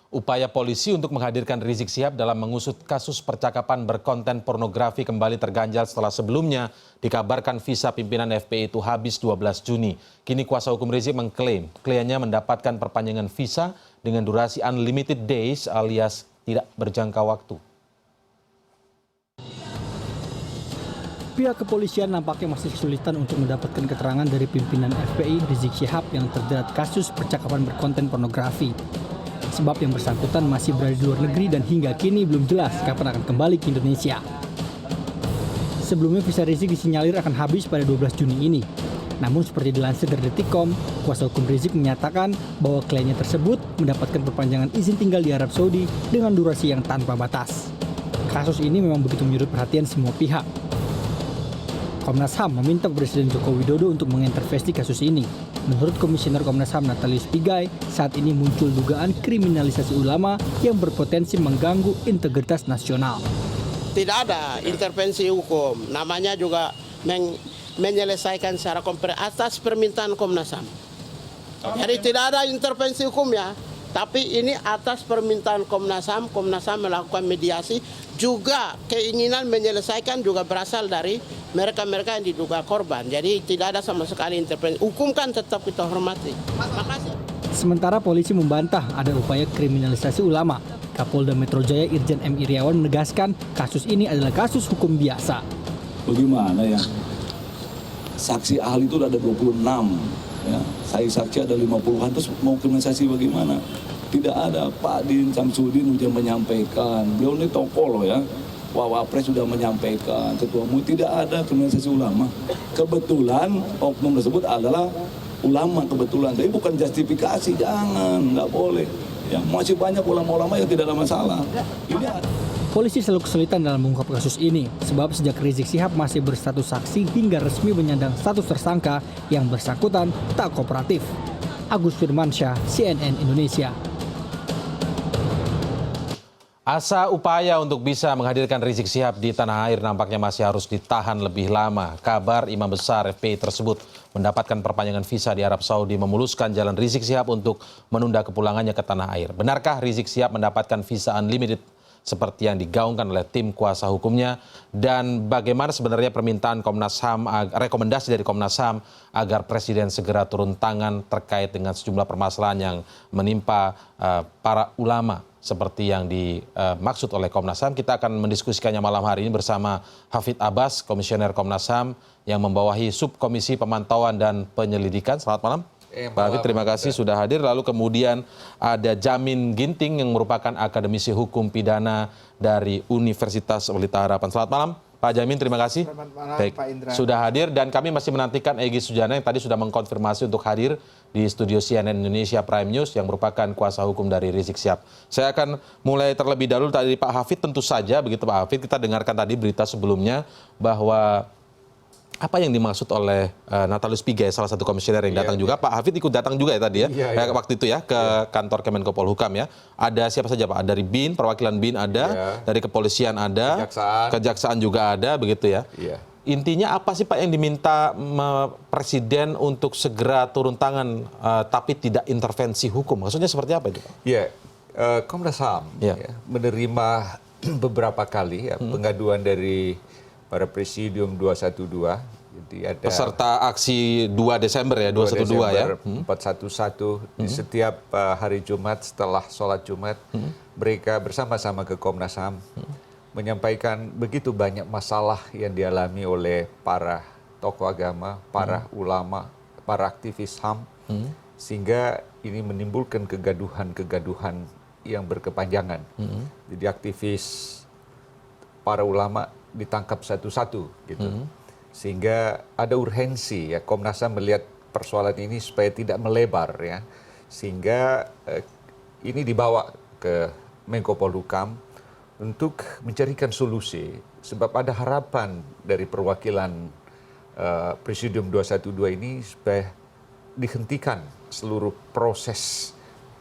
Upaya polisi untuk menghadirkan Rizik Syihab dalam mengusut kasus percakapan berkonten pornografi kembali terganjal setelah sebelumnya dikabarkan visa pimpinan FPI itu habis 12 Juni. Kini kuasa hukum Rizik mengklaim kliennya mendapatkan perpanjangan visa dengan durasi unlimited days alias tidak berjangka waktu. Pihak kepolisian nampaknya masih kesulitan untuk mendapatkan keterangan dari pimpinan FPI Rizik Syihab yang terjerat kasus percakapan berkonten pornografi. Sebab yang bersangkutan masih berada di luar negeri dan hingga kini belum jelas kapan akan kembali ke Indonesia. Sebelumnya visa Rizik disinyalir akan habis pada 12 Juni ini. Namun seperti dilansir dari Detikcom, kuasa hukum Rizik menyatakan bahwa kliennya tersebut mendapatkan perpanjangan izin tinggal di Arab Saudi dengan durasi yang tanpa batas. Kasus ini memang begitu menyurut perhatian semua pihak. Komnas HAM meminta Presiden Joko Widodo untuk mengintervensi kasus ini. Menurut Komisioner Komnas HAM Natalius Pigai, saat ini muncul dugaan kriminalisasi ulama yang berpotensi mengganggu integritas nasional. Tidak ada intervensi hukum, namanya juga menyelesaikan secara komprehensif atas permintaan Komnas HAM. Jadi tidak ada intervensi hukum ya, tapi ini atas permintaan Komnas HAM melakukan mediasi, juga keinginan menyelesaikan juga berasal dari mereka-mereka yang diduga korban. Jadi tidak ada sama sekali intervensi. Hukum kan tetap kita hormati. Makasih. Sementara polisi membantah ada upaya kriminalisasi ulama. Kapolda Metro Jaya Irjen M. Iriawan menegaskan kasus ini adalah kasus hukum biasa. Bagaimana ya? Saksi ahli itu ada 26. Ya, saya saksi ada 50-an, terus mau kriminalisasi bagaimana? Tidak ada. Pak Din Samsudin sudah menyampaikan, beliau ini tokoh loh ya, Wawapres sudah menyampaikan, Ketua MUI, tidak ada kriminalisasi ulama. Kebetulan oknum tersebut adalah ulama kebetulan, tapi bukan justifikasi, jangan, nggak boleh. Ya, masih banyak ulama-ulama yang tidak ada masalah. Polisi selalu kesulitan dalam mengungkap kasus ini, sebab sejak Rizik Syihab masih berstatus saksi hingga resmi menyandang status tersangka, yang bersangkutan tak kooperatif. Agus Firmansyah, CNN Indonesia. Asa upaya untuk bisa menghadirkan Rizik Syihab di tanah air nampaknya masih harus ditahan lebih lama. Kabar imam besar FPI tersebut mendapatkan perpanjangan visa di Arab Saudi memuluskan jalan Rizik Syihab untuk menunda kepulangannya ke tanah air. Benarkah Rizik Syihab mendapatkan visa unlimited seperti yang digaungkan oleh tim kuasa hukumnya? Dan bagaimana sebenarnya permintaan Komnas HAM, rekomendasi dari Komnas HAM agar Presiden segera turun tangan terkait dengan sejumlah permasalahan yang menimpa para ulama seperti yang dimaksud oleh Komnas HAM? Kita akan mendiskusikannya malam hari ini bersama Hafid Abbas, Komisioner Komnas HAM yang membawahi Subkomisi Pemantauan dan Penyelidikan. Selamat malam. Pak Hafid, terima kasih sudah hadir. Lalu kemudian ada Jamin Ginting yang merupakan akademisi hukum pidana dari Universitas Pelita Harapan. Selamat malam Pak Jamin, terima kasih. Selamat malam, baik, Pak Indra. sudah hadir dan kami masih menantikan Egy Sujana yang tadi sudah mengkonfirmasi untuk hadir di studio CNN Indonesia Prime News yang merupakan kuasa hukum dari Rizik Syihab. Saya akan mulai terlebih dahulu tadi Pak Hafid, tentu saja begitu Pak Hafid, kita dengarkan tadi berita sebelumnya bahwa apa yang dimaksud oleh Natalius Pigai, salah satu komisioner yang datang juga. Pak Hafid ikut datang juga ya tadi ya, waktu itu ya ke kantor Kemenko Polhukam ya. Ada siapa saja Pak? Dari BIN, perwakilan BIN ada, dari kepolisian ada, kejaksaan juga ada, begitu ya. Intinya apa sih Pak yang diminta Presiden untuk segera turun tangan tapi tidak intervensi hukum? Maksudnya seperti apa itu Pak? Ya, Komnas HAM menerima beberapa kali pengaduan dari para Presidium 212. Jadi ada peserta aksi 2 Desember ya, 212 ya. 411 di setiap hari Jumat setelah sholat Jumat, mereka bersama-sama ke Komnas HAM menyampaikan begitu banyak masalah yang dialami oleh para tokoh agama, para ulama, para aktivis HAM, sehingga ini menimbulkan kegaduhan-kegaduhan yang berkepanjangan. Jadi aktivis, para ulama ditangkap satu-satu gitu. Sehingga ada urgensi ya Komnas HAM melihat persoalan ini supaya tidak melebar ya. Sehingga ini dibawa ke Menko Polhukam untuk mencarikan solusi, sebab ada harapan dari perwakilan Presidium 212 ini supaya dihentikan seluruh proses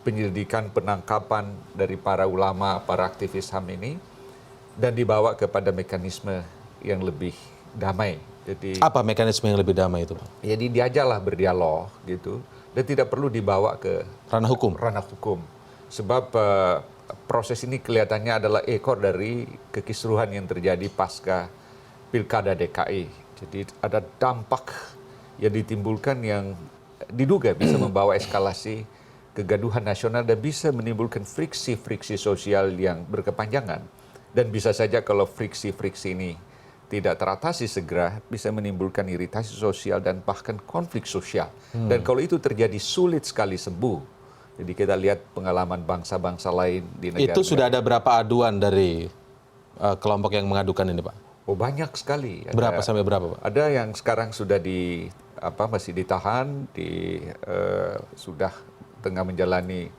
penyelidikan, penangkapan dari para ulama, para aktivis HAM ini dan dibawa kepada mekanisme yang lebih damai. Jadi apa mekanisme yang lebih damai itu Pak? Jadi diajarlah berdialog gitu dan tidak perlu dibawa ke ranah hukum. Sebab proses ini kelihatannya adalah ekor dari kekisruhan yang terjadi pasca Pilkada DKI. Jadi ada dampak yang ditimbulkan yang diduga bisa membawa eskalasi kegaduhan nasional dan bisa menimbulkan friksi-friksi sosial yang berkepanjangan. Dan bisa saja kalau friksi-friksi ini tidak teratasi segera, bisa menimbulkan iritasi sosial dan bahkan konflik sosial. Dan kalau itu terjadi, sulit sekali sembuh. Jadi kita lihat pengalaman bangsa-bangsa lain di negara. Itu sudah ada berapa aduan dari kelompok yang mengadukan ini, Pak? Oh, banyak sekali. Berapa sampai berapa, Pak? Ada yang sekarang sudah masih ditahan, sudah tengah menjalani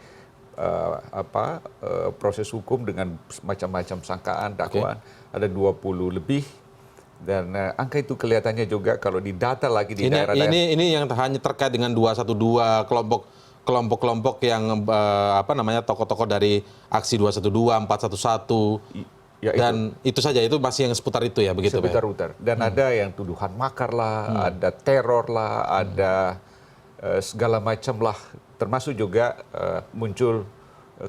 proses hukum dengan macam-macam sangkaan, dakwaan. Ada 20 lebih. Dan angka itu kelihatannya juga kalau didata lagi di daerah-daerah. Ini yang hanya terkait dengan 212 kelompok-kelompok yang tokoh-tokoh dari aksi 212, 411. Ya, dan itu saja, itu masih yang seputar itu ya, begitu Pak? Seputar-utar. Dan ada yang tuduhan makar lah, ada teror lah, ada segala macam lah. Termasuk juga muncul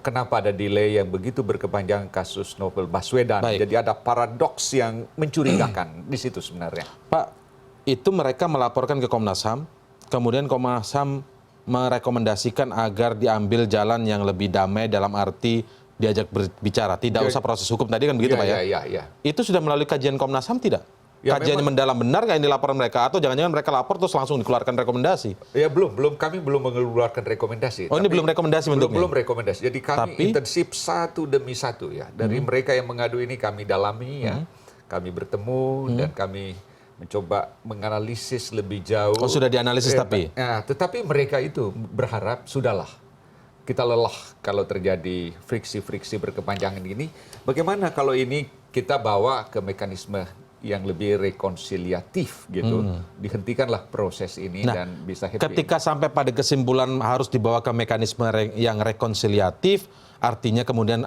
kenapa ada delay yang begitu berkepanjangan kasus Novel Baswedan. Baik. Jadi ada paradoks yang mencurigakan di situ sebenarnya. Pak, itu mereka melaporkan ke Komnas HAM, kemudian Komnas HAM merekomendasikan agar diambil jalan yang lebih damai dalam arti diajak berbicara, tidak usah proses hukum tadi kan begitu Pak ya? Iya. Itu sudah melalui kajian Komnas HAM tidak? Ya, Kajiannya mendalam benar nggak ini laporan mereka, atau jangan-jangan mereka lapor terus langsung dikeluarkan rekomendasi? Ya kami belum mengeluarkan rekomendasi. Oh, ini belum rekomendasi bentuknya? Belum rekomendasi. Jadi kami intensif satu demi satu ya. Dari mereka yang mengadu ini kami dalami ya. Kami bertemu dan kami mencoba menganalisis lebih jauh. Oh, sudah dianalisis tapi? Nah, tetapi mereka itu berharap sudahlah. Kita lelah kalau terjadi friksi-friksi berkepanjangan ini. Bagaimana kalau ini kita bawa ke mekanisme yang lebih rekonsiliatif gitu. Dihentikanlah proses ini dan bisa happy. Ketika sampai pada kesimpulan harus dibawa ke mekanisme yang rekonsiliatif, artinya kemudian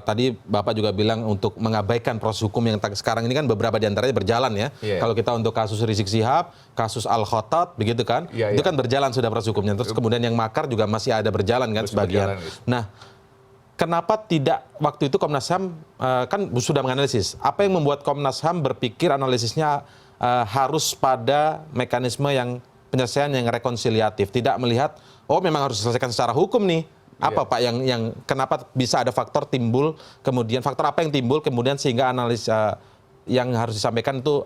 tadi Bapak juga bilang untuk mengabaikan proses hukum yang sekarang ini kan beberapa diantaranya berjalan ya. Kalau kita untuk kasus Rizik Syihab, kasus Al-Khotat begitu kan, itu kan berjalan sudah proses hukumnya. Terus kemudian yang makar juga masih ada berjalan kan sebagian. Nah, kenapa tidak waktu itu Komnas HAM kan sudah menganalisis? Apa yang membuat Komnas HAM berpikir analisisnya harus pada mekanisme yang penyelesaian yang rekonsiliatif, tidak melihat memang harus diselesaikan secara hukum nih? Apa Pak yang kenapa bisa ada faktor timbul kemudian faktor apa yang timbul kemudian sehingga analis yang harus disampaikan itu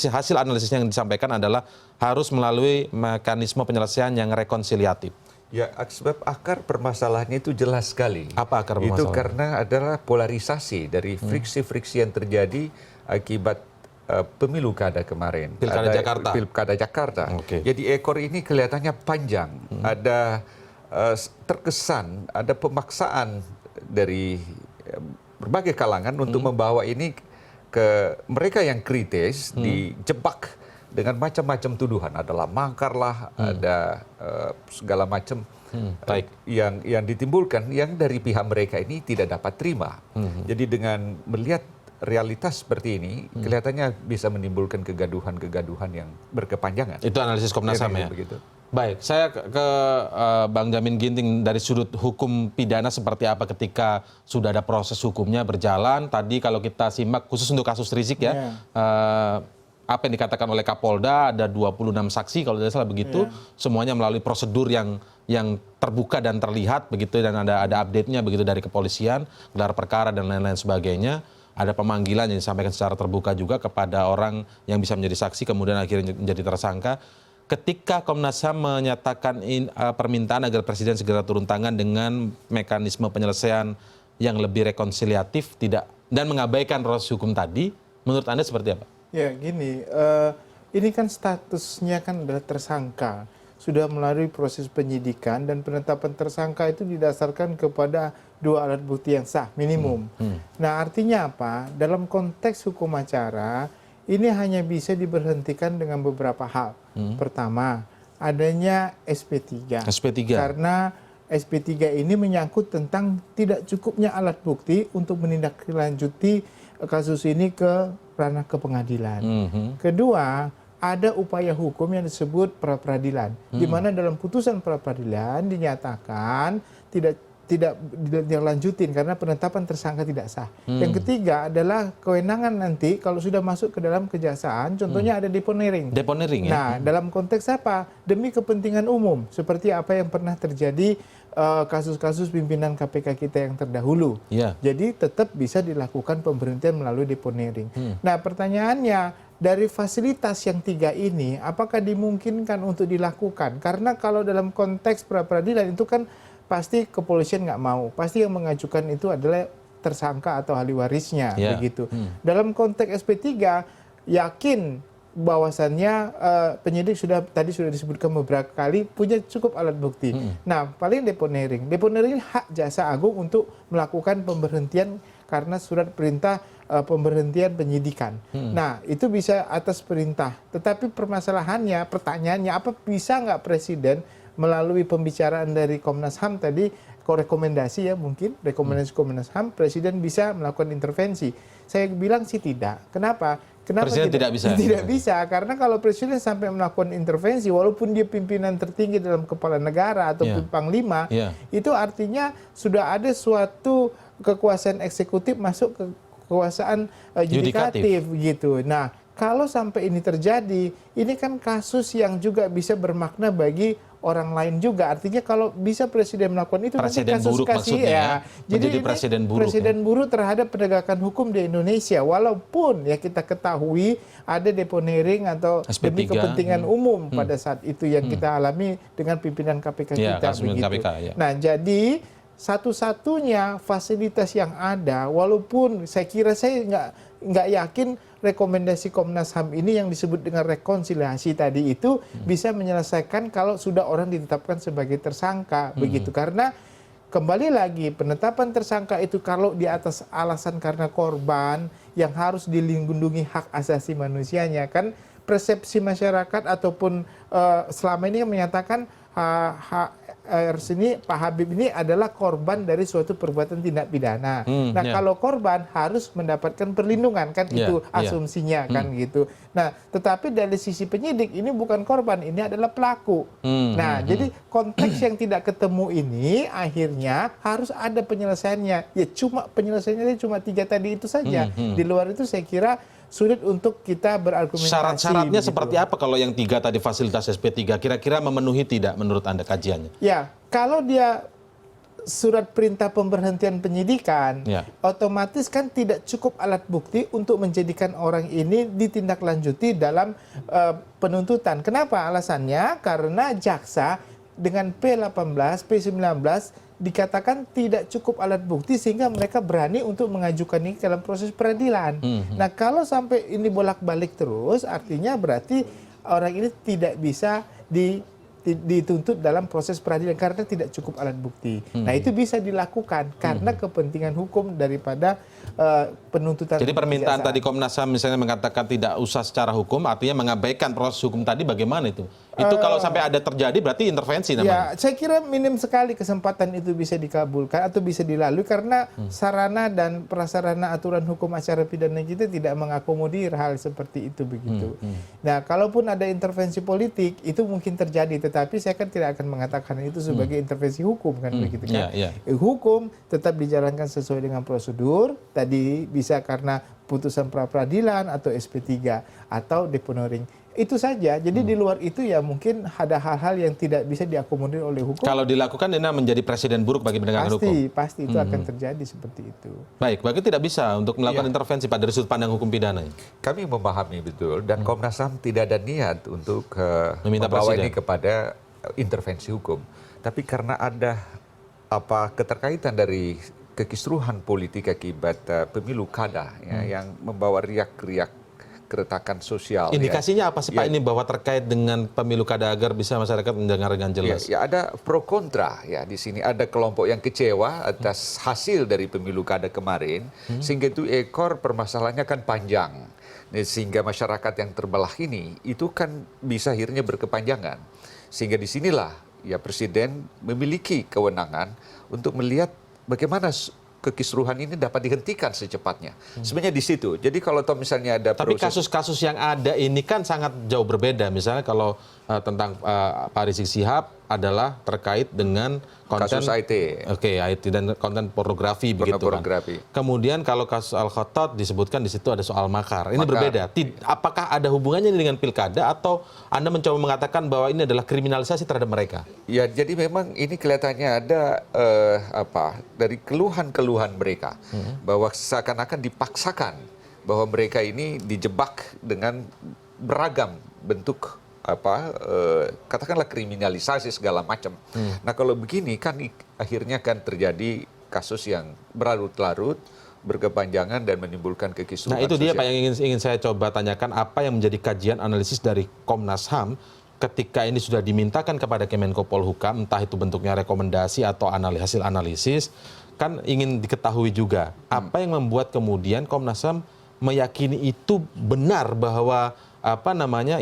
hasil analisis yang disampaikan adalah harus melalui mekanisme penyelesaian yang rekonsiliatif? Ya, sebab akar permasalahannya itu jelas sekali. Apa akar permasalahan? Itu karena adalah polarisasi dari friksi-friksi yang terjadi akibat pemilu kada kemarin. Pilkada Jakarta. Okay. Jadi ekor ini kelihatannya panjang. Ada terkesan, ada pemaksaan dari berbagai kalangan untuk membawa ini ke mereka yang kritis, dijebak dengan macam-macam tuduhan, adalah makar lah, ada segala macam yang ditimbulkan yang dari pihak mereka ini tidak dapat terima. Jadi dengan melihat realitas seperti ini, kelihatannya bisa menimbulkan kegaduhan-kegaduhan yang berkepanjangan. Itu analisis Komnas HAM ya? Begitu. Baik, saya ke Bang Jamin Ginting dari sudut hukum pidana seperti apa ketika sudah ada proses hukumnya berjalan. Tadi kalau kita simak khusus untuk kasus Rizik ya, apa yang dikatakan oleh Kapolda, ada 26 saksi kalau tidak salah begitu, semuanya melalui prosedur yang terbuka dan terlihat begitu, dan ada update-nya begitu dari kepolisian, gelar perkara dan lain-lain sebagainya. Ada pemanggilan yang disampaikan secara terbuka juga kepada orang yang bisa menjadi saksi kemudian akhirnya menjadi tersangka. Ketika Komnas HAM menyatakan permintaan agar Presiden segera turun tangan dengan mekanisme penyelesaian yang lebih rekonsiliatif dan mengabaikan proses hukum tadi, menurut Anda seperti apa? Ya gini, ini kan statusnya kan adalah tersangka, sudah melalui proses penyidikan dan penetapan tersangka itu didasarkan kepada 2 alat bukti yang sah minimum. Nah artinya apa? Dalam konteks hukum acara ini hanya bisa diberhentikan dengan beberapa hal. Pertama, adanya SP3. Karena SP3 ini menyangkut tentang tidak cukupnya alat bukti untuk menindaklanjuti kasus ini ke ranah kepengadilan. Kedua, ada upaya hukum yang disebut pra-peradilan, di mana dalam putusan pra-peradilan dinyatakan tidak tidak dilanjutin karena penetapan tersangka tidak sah. Yang ketiga adalah kewenangan nanti kalau sudah masuk ke dalam kejaksaan, contohnya ada deponering. Deponering ya. Nah, dalam konteks apa? Demi kepentingan umum, seperti apa yang pernah terjadi kasus-kasus pimpinan KPK kita yang terdahulu. Iya. Jadi tetap bisa dilakukan pemberhentian melalui deponering. Nah, pertanyaannya, dari fasilitas yang 3 ini, apakah dimungkinkan untuk dilakukan? Karena kalau dalam konteks pra-peradilan itu kan pasti kepolisian nggak mau. Pasti yang mengajukan itu adalah tersangka atau ahli warisnya, Ya. begitu. Dalam konteks SP3, yakin bahwasannya penyidik tadi sudah disebutkan beberapa kali punya cukup alat bukti. Nah, paling deponering. Deponering hak jaksa agung untuk melakukan pemberhentian karena surat perintah pemberhentian penyidikan. Nah, itu bisa atas perintah. Tetapi permasalahannya, pertanyaannya, apa bisa nggak Presiden melalui pembicaraan dari Komnas HAM tadi, rekomendasi ya mungkin, rekomendasi Komnas HAM, Presiden bisa melakukan intervensi. Saya bilang sih tidak. Kenapa? Presiden tidak bisa. Tidak bisa, karena kalau Presiden sampai melakukan intervensi, walaupun dia pimpinan tertinggi dalam kepala negara ataupun panglima, itu artinya sudah ada suatu kekuasaan eksekutif masuk ke kekuasaan yudikatif gitu. Nah, kalau sampai ini terjadi, ini kan kasus yang juga bisa bermakna bagi orang lain juga. Artinya kalau bisa Presiden melakukan itu, presiden kasus buruk maksudnya ya. Jadi Menjadi ini presiden buruk, buruk terhadap penegakan hukum di Indonesia. Walaupun ya kita ketahui ada deponering atau SP3. demi kepentingan umum pada saat itu yang kita alami dengan pimpinan KPK Ya, kita kasus begitu. KPK, ya. Nah, jadi satu-satunya fasilitas yang ada, walaupun saya kira saya nggak yakin rekomendasi Komnas HAM ini yang disebut dengan rekonsiliasi tadi itu bisa menyelesaikan kalau sudah orang ditetapkan sebagai tersangka begitu. Karena kembali lagi penetapan tersangka itu kalau di atas alasan karena korban yang harus dilindungi hak asasi manusianya, kan persepsi masyarakat ataupun selama ini menyatakan Pak Habib ini adalah korban dari suatu perbuatan tindak pidana. Kalau korban harus mendapatkan perlindungan, kan itu asumsinya kan gitu. Nah, tetapi dari sisi penyidik ini bukan korban, ini adalah pelaku. Jadi konteks yang tidak ketemu ini akhirnya harus ada penyelesaiannya. Ya cuma penyelesaiannya cuma 3 tadi itu saja. Di luar itu saya kira sulit untuk kita berargumentasi. Syarat-syaratnya begitu. Seperti apa kalau yang 3 tadi fasilitas SP3 kira-kira memenuhi tidak menurut Anda kajiannya? Ya, kalau dia surat perintah pemberhentian penyidikan, otomatis kan tidak cukup alat bukti untuk menjadikan orang ini ditindaklanjuti dalam penuntutan. Kenapa? Alasannya karena jaksa dengan P18, P19 dikatakan tidak cukup alat bukti sehingga mereka berani untuk mengajukan ini dalam proses peradilan. Nah, kalau sampai ini bolak-balik terus, artinya berarti orang ini tidak bisa dituntut dalam proses peradilan karena tidak cukup alat bukti. Nah, itu bisa dilakukan karena kepentingan hukum daripada penuntutan. Jadi permintaan tadi Komnas HAM misalnya mengatakan tidak usah secara hukum, artinya mengabaikan proses hukum tadi, bagaimana itu? Itu kalau sampai ada terjadi berarti intervensi namanya. Ya, saya kira minim sekali kesempatan itu bisa dikabulkan atau bisa dilalui karena sarana dan prasarana aturan hukum acara pidana kita tidak mengakomodir hal seperti itu begitu. Nah, kalaupun ada intervensi politik itu mungkin terjadi, tetapi saya kan tidak akan mengatakan itu sebagai intervensi hukum kan begitu kan. Hukum tetap dijalankan sesuai dengan prosedur. Tadi bisa karena putusan pra-peradilan atau SP3 atau deponering. Itu saja. Jadi di luar itu ya mungkin ada hal-hal yang tidak bisa diakomodir oleh hukum. Kalau dilakukan ini menjadi presiden buruk bagi penegakan hukum. Pasti itu akan terjadi seperti itu. Baik, bagi tidak bisa untuk melakukan intervensi pada dari sudut pandang hukum pidana. Kami memahami betul dan Komnas HAM tidak ada niat untuk Meminta membawa presiden ini kepada intervensi hukum. Tapi karena ada keterkaitan dari kekisruhan politik akibat pemilu kada yang membawa riak-riak keretakan sosial. Indikasinya apa sih Pak ini bahwa terkait dengan pemilu kada agar bisa masyarakat mendengar dengan jelas? Ya ada pro kontra ya di sini, ada kelompok yang kecewa atas hasil dari pemilu kada kemarin sehingga itu ekor permasalahannya kan panjang. Sehingga masyarakat yang terbelah ini itu kan bisa akhirnya berkepanjangan. Sehingga disinilah ya Presiden memiliki kewenangan untuk melihat bagaimana kekisruhan ini dapat dihentikan secepatnya. Sebenarnya di situ. Jadi kalau misalnya ada tapi kasus-kasus yang ada ini kan sangat jauh berbeda. Misalnya kalau tentang Pak Rizik Sihab adalah terkait dengan konten Kasus IT. Oke, IT dan konten pornografi begitu kan. Pornografi. Kemudian kalau kasus Al-Khattab disebutkan di situ ada soal makar. Ini Makar. berbeda. Apakah ada hubungannya dengan pilkada atau Anda mencoba mengatakan bahwa ini adalah kriminalisasi terhadap mereka? Ya, jadi memang ini kelihatannya ada dari keluhan-keluhan mereka bahwa seakan-akan dipaksakan bahwa mereka ini dijebak dengan beragam bentuk katakanlah kriminalisasi segala macam. Nah, kalau begini kan akhirnya kan terjadi kasus yang berlarut-larut, berkepanjangan dan menimbulkan kekisruhan. Nah, itu dia sosial. Pak yang ingin saya coba tanyakan, apa yang menjadi kajian analisis dari Komnas HAM ketika ini sudah dimintakan kepada Kemenko Polhukam, entah itu bentuknya rekomendasi atau hasil analisis, kan ingin diketahui juga apa yang membuat kemudian Komnas HAM meyakini itu benar bahwa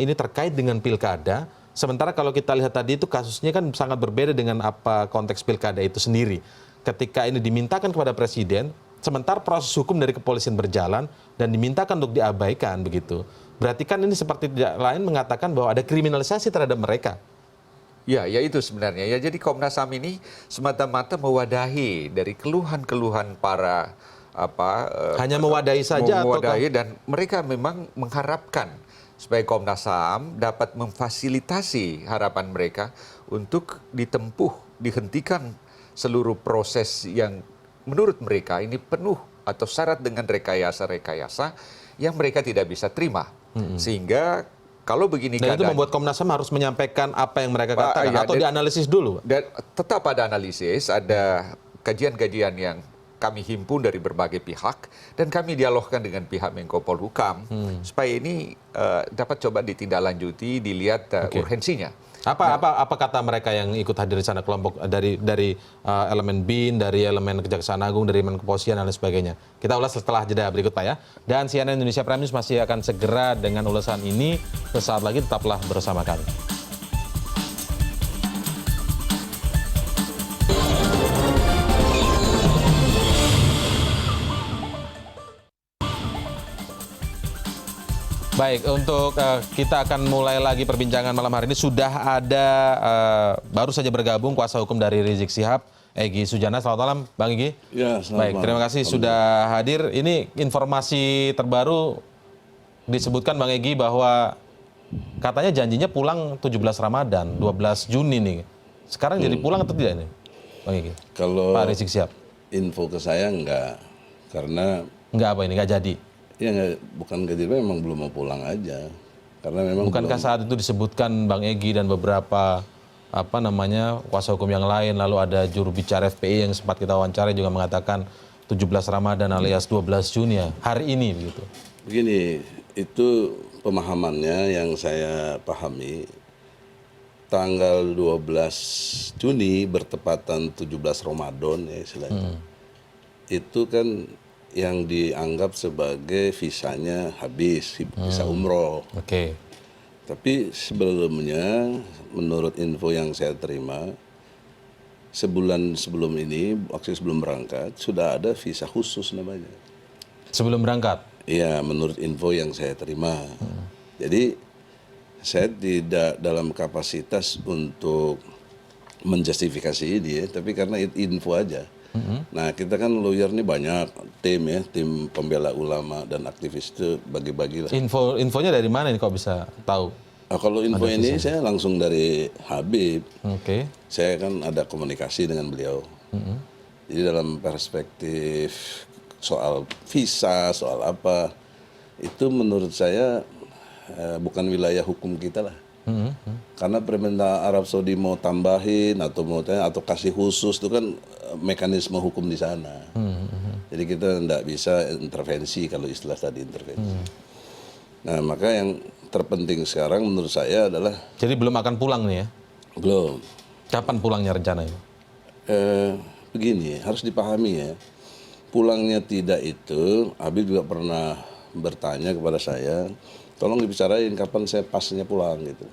ini terkait dengan pilkada. Sementara kalau kita lihat tadi itu kasusnya kan sangat berbeda dengan apa konteks pilkada itu sendiri. Ketika ini dimintakan kepada presiden, sementara proses hukum dari kepolisian berjalan dan dimintakan untuk diabaikan begitu. Berarti kan ini seperti tidak lain mengatakan bahwa ada kriminalisasi terhadap mereka. Ya itu sebenarnya. Ya, jadi Komnas HAM ini semata-mata mewadahi dari keluhan-keluhan para hanya mewadahi saja mewadahi, dan mereka memang mengharapkan supaya Komnas HAM dapat memfasilitasi harapan mereka untuk dihentikan seluruh proses yang menurut mereka ini penuh atau syarat dengan rekayasa-rekayasa yang mereka tidak bisa terima. Sehingga kalau begini dan itu membuat Komnas HAM harus menyampaikan apa yang mereka katakan atau dianalisis dulu. Dan tetap ada analisis, ada kajian-kajian yang kami himpun dari berbagai pihak dan kami dialogkan dengan pihak Menko Polhukam supaya ini dapat coba ditindaklanjuti, dilihat urgensinya. Apa kata mereka yang ikut hadir di sana, kelompok dari elemen BIN, dari elemen Kejaksaan Agung, dari elemen Kepolisian dan lain sebagainya. Kita ulas setelah jeda berikut Pak ya. Dan CNN Indonesia Prime News masih akan segera dengan ulasan ini. Sesaat lagi tetaplah bersama kami. Baik, untuk kita akan mulai lagi perbincangan malam hari ini. Sudah ada baru saja bergabung kuasa hukum dari Rizik Syihab, Egy Sujana. Selamat malam, Bang Egy. Ya, selamat Baik, malam. terima kasih sudah hadir. Ini informasi terbaru disebutkan Bang Egy bahwa katanya janjinya pulang 17 Ramadan, 12 Juni nih. Sekarang jadi pulang atau tidak ini, Bang Egy? Kalau Pak Rizik Syihab. info ke saya enggak, karena Enggak enggak jadi. ya enggak, bukan kejiran, memang belum mau pulang aja. Karena memang Bukankah saat itu disebutkan Bang Egy dan beberapa kuasa hukum yang lain, lalu ada juru bicara FPI yang sempat kita wawancara juga mengatakan 17 Ramadan alias 12 Juni ya, hari ini begitu. begini, itu pemahamannya yang saya pahami. Tanggal 12 Juni bertepatan 17 Ramadan ya istilahnya. Itu kan yang dianggap sebagai visanya habis, visa umroh. Oke. Tapi sebelumnya, menurut info yang saya terima, sebulan sebelum ini, waktu sebelum berangkat, sudah ada visa khusus namanya. Sebelum berangkat? Iya, menurut info yang saya terima. Jadi, saya tidak dalam kapasitas untuk menjustifikasi ini ya, tapi karena info aja. Nah, kita kan lawyer ini banyak tim pembela ulama dan aktivis itu bagi-bagi lah. Infonya dari mana ini kok bisa tahu? Nah, kalau info ini saya langsung dari Habib. Oke. Saya kan ada komunikasi dengan beliau. Jadi dalam perspektif soal visa, soal apa, itu menurut saya bukan wilayah hukum kita lah. Karena pemerintah Arab Saudi mau tambahin atau kasih khusus itu kan mekanisme hukum di sana. Jadi kita tidak bisa intervensi kalau istilah tadi intervensi. Nah, maka yang terpenting sekarang menurut saya adalah Jadi belum akan pulang nih ya? belum. Kapan pulangnya rencananya? Begini, harus dipahami ya. Pulangnya tidak itu, Habib juga pernah bertanya kepada saya, tolong dibicarain kapan saya pasnya pulang gitu.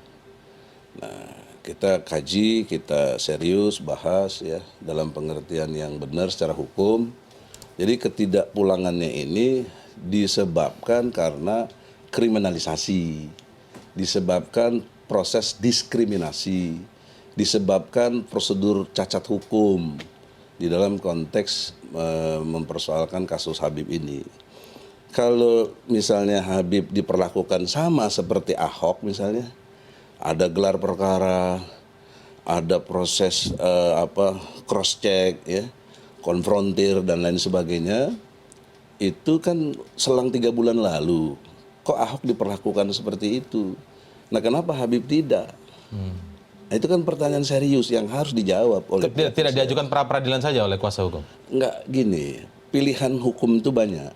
Nah, kita kaji, kita serius bahas ya dalam pengertian yang benar secara hukum. Jadi ketidakpulangannya ini disebabkan karena kriminalisasi, disebabkan proses diskriminasi, disebabkan prosedur cacat hukum di dalam konteks mempersoalkan kasus Habib ini. Kalau misalnya Habib diperlakukan sama seperti Ahok misalnya, ada gelar perkara, ada proses cross check, ya, konfrontir dan lain sebagainya, itu kan selang 3 bulan lalu. Kok Ahok diperlakukan seperti itu? Nah, kenapa Habib tidak? Nah, itu kan pertanyaan serius yang harus dijawab oleh Tidak diajukan pra peradilan saja oleh kuasa hukum? Enggak, gini, pilihan hukum itu banyak.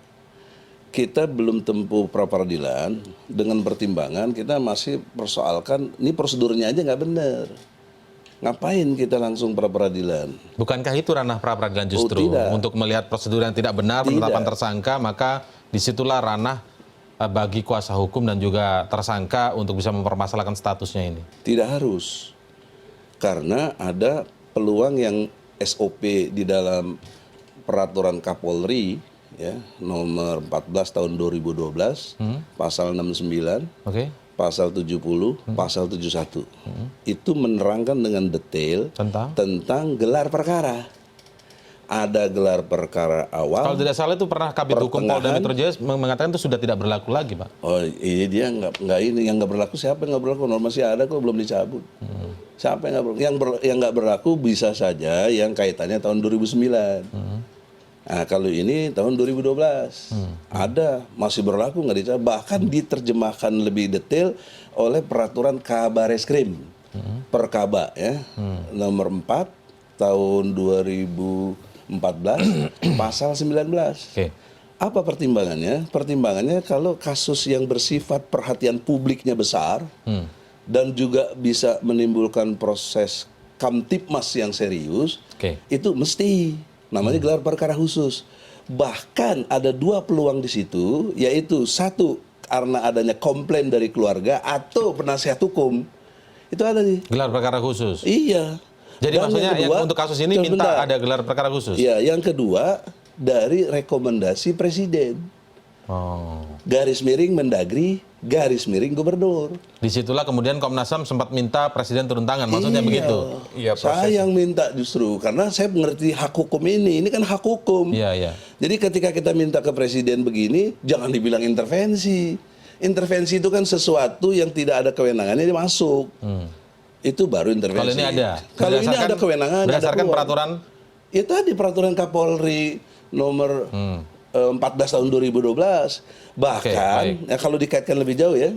Kita belum tempuh pra peradilan, dengan pertimbangan kita masih persoalkan, ini prosedurnya aja nggak benar. Ngapain kita langsung pra peradilan? Bukankah itu ranah pra peradilan justru? tidak. Untuk melihat prosedur yang tidak benar, penetapan tersangka, maka disitulah ranah bagi kuasa hukum dan juga tersangka untuk bisa mempermasalahkan statusnya ini. Tidak harus. Karena ada peluang yang SOP di dalam peraturan Kapolri, ya, nomor 14 tahun 2012, pasal 69, Oke. pasal 70, pasal 71. Itu menerangkan dengan detail tentang gelar perkara. Ada gelar perkara awal. Kalau tidak salah itu pernah Kabid Hukum Polda Metro Jaya mengatakan itu sudah tidak berlaku lagi, Pak. Oh, ini dia nggak ini yang nggak berlaku. Siapa yang nggak berlaku? Norma masih ada kok, belum dicabut. Siapa yang nggak berlaku? Yang nggak berlaku bisa saja yang kaitannya tahun 2009. Nah, kalau ini tahun 2012 ada, masih berlaku, nggak dicabut. Bahkan diterjemahkan lebih detail oleh peraturan Kabareskrim, Perkaba, ya, nomor 4 tahun 2014 pasal 19. Oke. Apa pertimbangannya? Pertimbangannya kalau kasus yang bersifat perhatian publiknya besar dan juga bisa menimbulkan proses kamtipmas yang serius, itu mesti namanya gelar perkara khusus. Bahkan ada 2 peluang di situ, yaitu 1 karena adanya komplain dari keluarga atau penasihat hukum. Itu ada nih. Gelar perkara khusus. Iya. Jadi Dan maksudnya yang kedua, yang untuk kasus ini minta ada gelar perkara khusus? Iya, yang kedua dari rekomendasi presiden. Oh. Garis miring Mendagri, garis miring gubernur. Disitulah kemudian Komnas HAM sempat minta presiden turun tangan, maksudnya begitu? Iya, Saya yang minta justru, karena saya mengerti hak hukum ini kan hak hukum. Iya, iya. Jadi ketika kita minta ke presiden begini, jangan dibilang intervensi. Intervensi itu kan sesuatu yang tidak ada kewenangannya, dia masuk. Itu baru intervensi. Kalau ini ada? Kalau ini ada kewenangan. Berdasarkan ada peraturan? Ya tadi peraturan Kapolri nomor 14 tahun 2012. Bahkan, ya, kalau dikaitkan lebih jauh ya,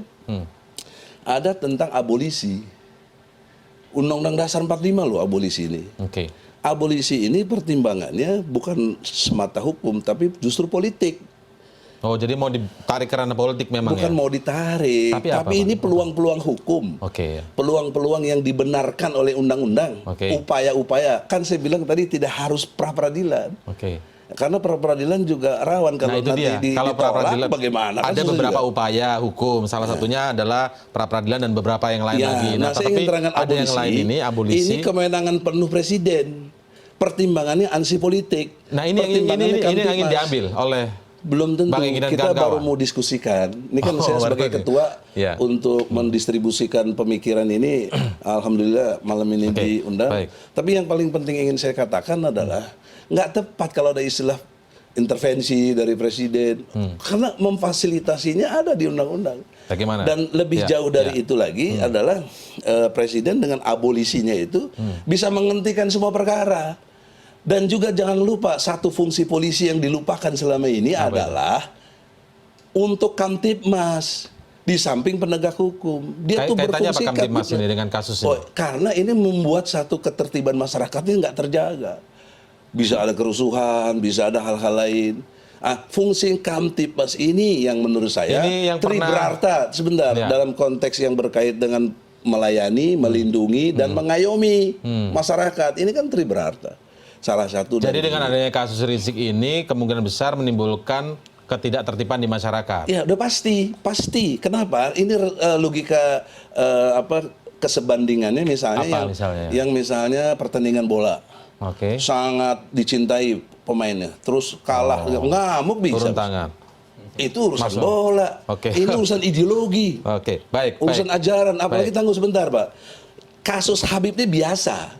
ada tentang abolisi. Undang-Undang Dasar 45 loh abolisi ini. Oke. Abolisi ini pertimbangannya bukan semata hukum, tapi justru politik. Oh, jadi mau ditarik ke ranah politik memang Bukan ya? mau ditarik, tapi ini peluang-peluang hukum. Oke. Peluang-peluang yang dibenarkan oleh undang-undang. Upaya-upaya. Kan saya bilang tadi tidak harus pra-peradilan. Oke. Karena pra-peradilan juga rawan kalau itu nanti dia. Kalau pra-peradilan bagaimana? ada beberapa upaya hukum. Salah satunya adalah pra-peradilan dan beberapa yang lain lagi. Nah, saya ingin terangkan ada yang lain ini abolisi. Ini kewenangan penuh presiden. Pertimbangannya ansi politik. Nah, ini yang ingin diambil oleh belum tentu. Kita baru mau diskusikan. Ini kan saya sebagai ketua untuk mendistribusikan pemikiran ini. Alhamdulillah malam ini diundang. Tapi yang paling penting ingin saya katakan adalah nggak tepat kalau ada istilah intervensi dari presiden. Karena memfasilitasinya ada di undang-undang. Bagaimana? Dan lebih jauh dari itu lagi adalah presiden dengan abolisinya itu bisa menghentikan semua perkara. Dan juga jangan lupa satu fungsi polisi yang dilupakan selama ini adalah untuk Kamtibmas di samping penegak hukum. Dia tuh kaitannya apa berfungsi Kamtibmas ini dengan kasus ini? Karena ini membuat satu ketertiban masyarakatnya nggak terjaga. Bisa ada kerusuhan, bisa ada hal-hal lain. Fungsi Kamtibmas ini yang menurut saya triberarta sebentar dalam konteks yang berkait dengan melayani, melindungi dan mengayomi masyarakat. Ini kan triberarta. Salah satu. Jadi dengan adanya kasus Rizik ini kemungkinan besar menimbulkan ketidaktertiban di masyarakat. Ya, udah pasti. Kenapa? Ini logika kesebandingannya misalnya yang misalnya pertandingan bola. Sangat dicintai pemainnya, terus kalah, ngamuk bisa. Turun tangan. Itu urusan bola. Ini urusan ideologi. Baik. Urusan ajaran, apalagi tunggu sebentar, Pak. kasus Habib ini biasa.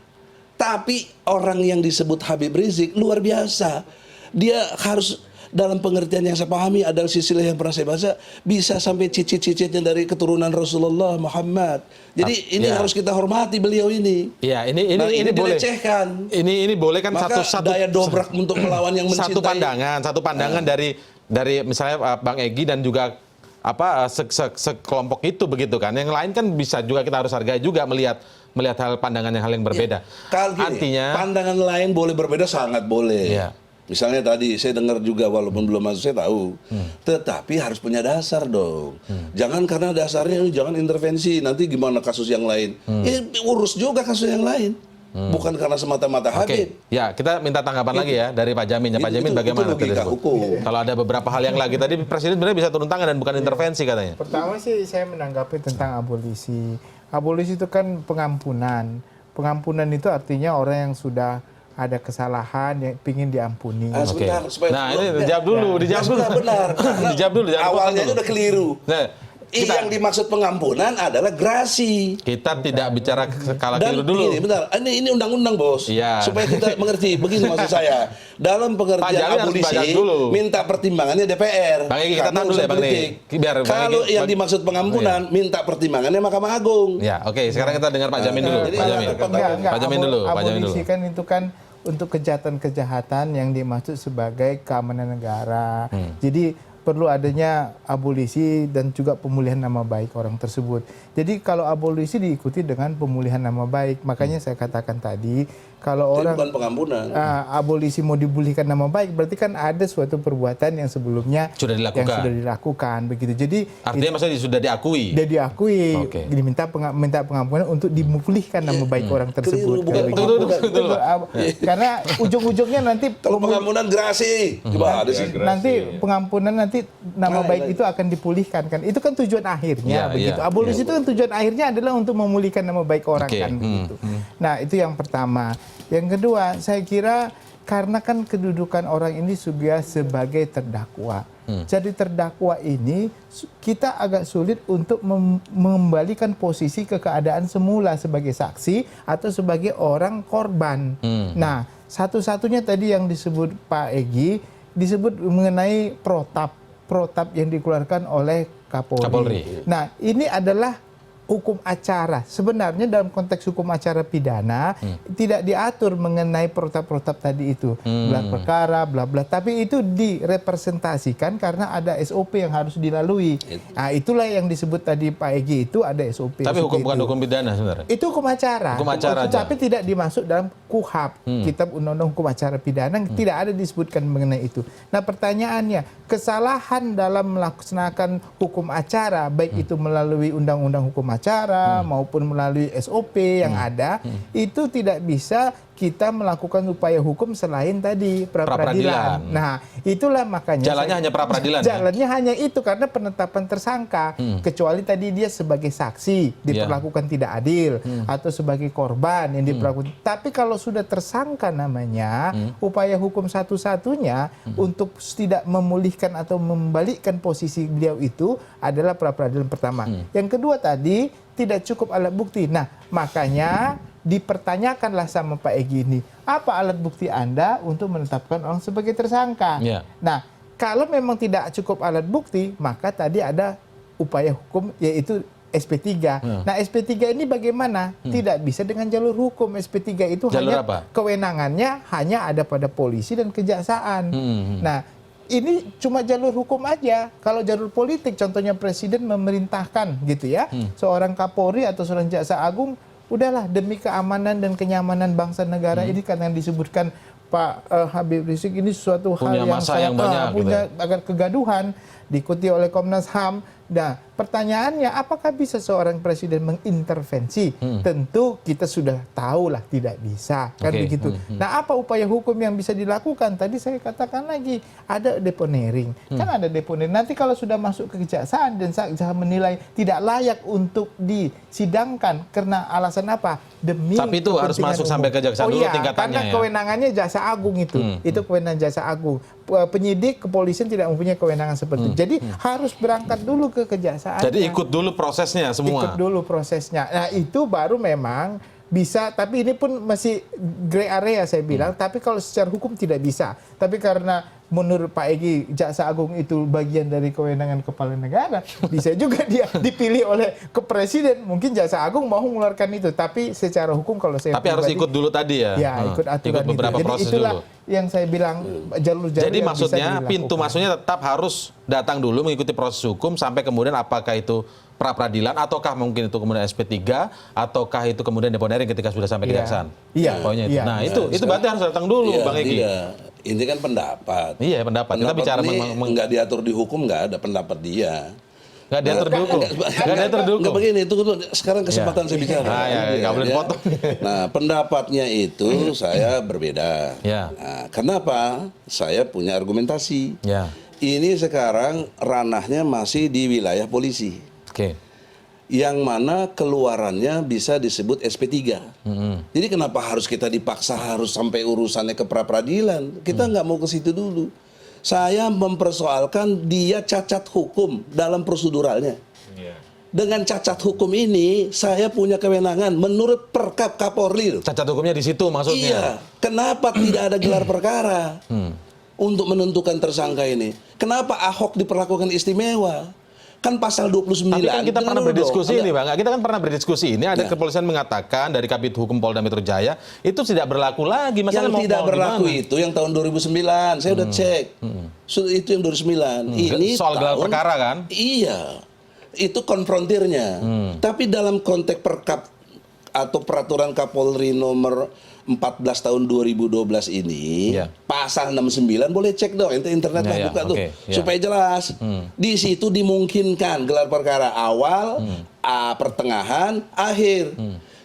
Tapi orang yang disebut Habib Rizik luar biasa. Dia harus dalam pengertian yang saya pahami adalah silsilah yang pernah saya baca bisa sampai cicit-cicitnya dari keturunan Rasulullah Muhammad. Jadi ini harus kita hormati beliau ini. Iya, ini boleh. Dilecehkan. Ini boleh kan Maka satu daya dobrak untuk melawan yang mencintai. satu pandangan dari misalnya Bang Egy dan juga sekelompok itu begitu kan. Yang lain kan bisa juga kita harus hargai juga melihat hal pandangan yang berbeda. Kalau gini, artinya pandangan lain boleh berbeda, sangat boleh. Iya. Misalnya tadi saya dengar juga walaupun belum masuk saya tahu. Tetapi harus punya dasar dong. Jangan karena dasarnya jangan intervensi, nanti gimana kasus yang lain. Urus juga kasus yang lain. Bukan karena semata-mata Habib. Ya, kita minta tanggapan lagi ya dari Pak Jamin. Pak Jamin bagaimana? Itu logika hukum. Kalau ada beberapa hal yang lagi tadi Presiden sebenarnya bisa turun tangan dan bukan intervensi katanya. Pertama sih saya menanggapi tentang abolisi. Abolisi itu kan pengampunan. Pengampunan itu artinya orang yang sudah ada kesalahan yang ingin diampuni. Sebentar, Nah, ini dijawab dulu. Benar. Dijawab dulu. Awalnya itu udah keliru. Nah, Yang dimaksud pengampunan adalah grasi. kita tidak bicara skala keliru dulu. Begini, bentar. Ini undang-undang, Bos. Iya. Supaya kita mengerti. Begini maksud saya. Dalam pengertian Jamin harus abolisi, baca dulu. minta pertimbangannya DPR. Bang Egy, kita Karena tahan dulu ya, urusan Bang Egy. politik. Biar Bang Kalau Egy- yang dimaksud pengampunan, minta pertimbangannya Mahkamah Agung. Ya, oke. Sekarang kita dengar Pak Jamin dulu. Jadi Pak Jamin. Enggak. Pak Jamin dulu. Pak Jamin dulu. Abolisi kan itu kan untuk kejahatan-kejahatan yang dimaksud sebagai keamanan negara. Jadi perlu adanya abolisi dan juga pemulihan nama baik orang tersebut. Jadi kalau abolisi diikuti dengan pemulihan nama baik, makanya saya katakan tadi kalau Itu orang bukan pengampunan. abolisi mau dipulihkan nama baik, berarti kan ada suatu perbuatan yang sebelumnya Sudah dilakukan. yang sudah dilakukan begitu. Jadi Artinya maksudnya sudah diakui. dia diakui, Oke. diminta pengampunan untuk dimulihkan nama baik orang tersebut. Keliru, bukan Kayak begitu. pengampunan. Karena ujung-ujungnya nanti Kalau pengampunan gerasi. Coba ada sih. nanti pengampunan nanti nama baik itu akan dipulihkan kan. Itu kan tujuan akhirnya Iya, begitu. iya. Abolisi itu kan tujuan akhirnya adalah untuk memulihkan nama baik orang Oke. kan begitu. Nah, itu yang pertama. Yang kedua, saya kira karena kan kedudukan orang ini sudah sebagai terdakwa. Jadi terdakwa ini kita agak sulit untuk mengembalikan posisi ke keadaan semula sebagai saksi atau sebagai orang korban. Nah, satu-satunya tadi yang disebut Pak Egy disebut mengenai protap yang dikeluarkan oleh Kapolri. Nah, ini adalah hukum acara. Sebenarnya dalam konteks hukum acara pidana tidak diatur mengenai protap-protap tadi itu. Gelar perkara, bla bla. Tapi itu direpresentasikan karena ada SOP yang harus dilalui. Nah, itulah yang disebut tadi Pak Egy itu ada SOP. Tapi SOP bukan itu. hukum pidana sebenarnya. Itu hukum acara. Hukum acara aja. Tapi tidak dimasuk dalam KUHP, Kitab Undang-Undang Hukum Acara Pidana, tidak ada disebutkan mengenai itu. Nah, pertanyaannya, kesalahan dalam melaksanakan hukum acara, baik itu melalui Undang-Undang Hukum Acara maupun melalui SOP yang ada, itu tidak bisa kita melakukan upaya hukum selain tadi pra-peradilan. Nah, itulah makanya Jalannya hanya pra-peradilan, ya? Jalannya hanya itu karena penetapan tersangka. Kecuali tadi dia sebagai saksi diperlakukan tidak adil atau sebagai korban yang diperlakukan. Tapi kalau sudah tersangka namanya, upaya hukum satu-satunya untuk tidak memulihkan atau membalikkan posisi beliau itu adalah pra-peradilan pertama. Yang kedua tadi tidak cukup alat bukti. Nah, makanya dipertanyakanlah sama Pak Egy ini, apa alat bukti Anda untuk menetapkan orang sebagai tersangka? Ya. Nah, kalau memang tidak cukup alat bukti, maka tadi ada upaya hukum yaitu SP3. Nah, SP3 ini bagaimana? Tidak bisa dengan jalur hukum. SP3 itu Jalur hanya apa? kewenangannya hanya ada pada polisi dan kejaksaan. Nah, ini cuma jalur hukum aja. Kalau jalur politik, contohnya presiden memerintahkan gitu ya, seorang Kapolri atau seorang jaksa agung, udahlah demi keamanan dan kenyamanan bangsa negara ini kan yang disebutkan Pak Habib Rizik ini suatu Punya hal yang masa yang banyak, punya gitu agar kegaduhan diikuti oleh Komnas HAM. Nah, pertanyaannya apakah bisa seorang presiden mengintervensi? Tentu kita sudah tahu lah tidak bisa kan Oke. begitu. Nah, apa upaya hukum yang bisa dilakukan? Tadi saya katakan lagi ada deponering. Kan ada deponering. Nanti kalau sudah masuk ke kejaksaan dan jaksa menilai tidak layak untuk disidangkan karena alasan apa? Demi Tapi itu harus kepentingan masuk umum. sampai ke kejaksaan dulu tingkatannya karena ya? kewenangannya jaksa agung itu. Itu kewenangan jaksa agung. penyidik kepolisian tidak mempunyai kewenangan seperti itu. Jadi harus berangkat dulu ke kejaksaan. Jadi ikut dulu prosesnya semua. Ikut dulu prosesnya. Nah itu baru memang bisa, tapi ini pun masih gray area saya bilang. Tapi kalau secara hukum tidak bisa. Tapi karena menurut Pak Egy, Jaksa Agung itu bagian dari kewenangan kepala negara, bisa juga dia dipilih oleh Presiden. Mungkin Jaksa Agung mau mengeluarkan itu, tapi secara hukum kalau saya Tapi harus ikut dulu tadi ya. Ya, ikut aturan ikut beberapa itu. Jadi proses itulah dulu. yang saya bilang jalur-jalur Jadi yang maksudnya bisa pintu dilakukan. masuknya tetap harus datang dulu mengikuti proses hukum sampai kemudian apakah itu pra peradilan ataukah mungkin itu kemudian SP3 ataukah itu kemudian deponering ketika sudah sampai Iya. kejaksaan. Iya. Poinnya itu. Iya. Nah, itu berarti harus datang dulu Iya, Bang Egy. iya. Ini kan pendapat. Iya, pendapat. Kita bicara ini nggak diatur di hukum, nggak ada pendapat dia. nggak diatur di hukum. Nggak diatur di hukum. Nggak begini, itu sekarang kesempatan saya bicara. Ah, ya, Ini nggak boleh ya. dipotong. Nah, pendapatnya itu saya berbeda. Ya. Nah, kenapa? Saya punya argumentasi. Ya. Ini sekarang ranahnya masih di wilayah polisi. Oke. Yang mana keluarannya bisa disebut SP3. Jadi kenapa harus kita dipaksa harus sampai urusannya ke pra-peradilan? Kita nggak mau ke situ dulu. Saya mempersoalkan dia cacat hukum dalam proseduralnya. Dengan cacat hukum ini, saya punya kewenangan menurut Perkap Kapolri. Cacat hukumnya di situ Iya, maksudnya. kenapa tidak ada gelar perkara untuk menentukan tersangka ini? Kenapa Ahok diperlakukan istimewa? Kan pasal 29. Tapi kan kita Dengar pernah dulu berdiskusi dong. ini Bang. Kita kan pernah berdiskusi ini. Ada Ya. kepolisian mengatakan dari Kabid Hukum Polda Metro Jaya itu tidak berlaku lagi. Masalah Yang tidak berlaku gimana? itu yang tahun 2009. Saya udah cek. Itu yang 2009. Ini Soal gelar tahun- perkara kan? Iya. Itu konfrontirnya. Tapi dalam konteks perkap atau peraturan Kapolri nomor 14 tahun 2012 ini, Ya. pasal 69 boleh cek dong, internet lah Ya, ya, buka tuh, oke, ya. supaya jelas. Di situ dimungkinkan gelar perkara awal, pertengahan, akhir.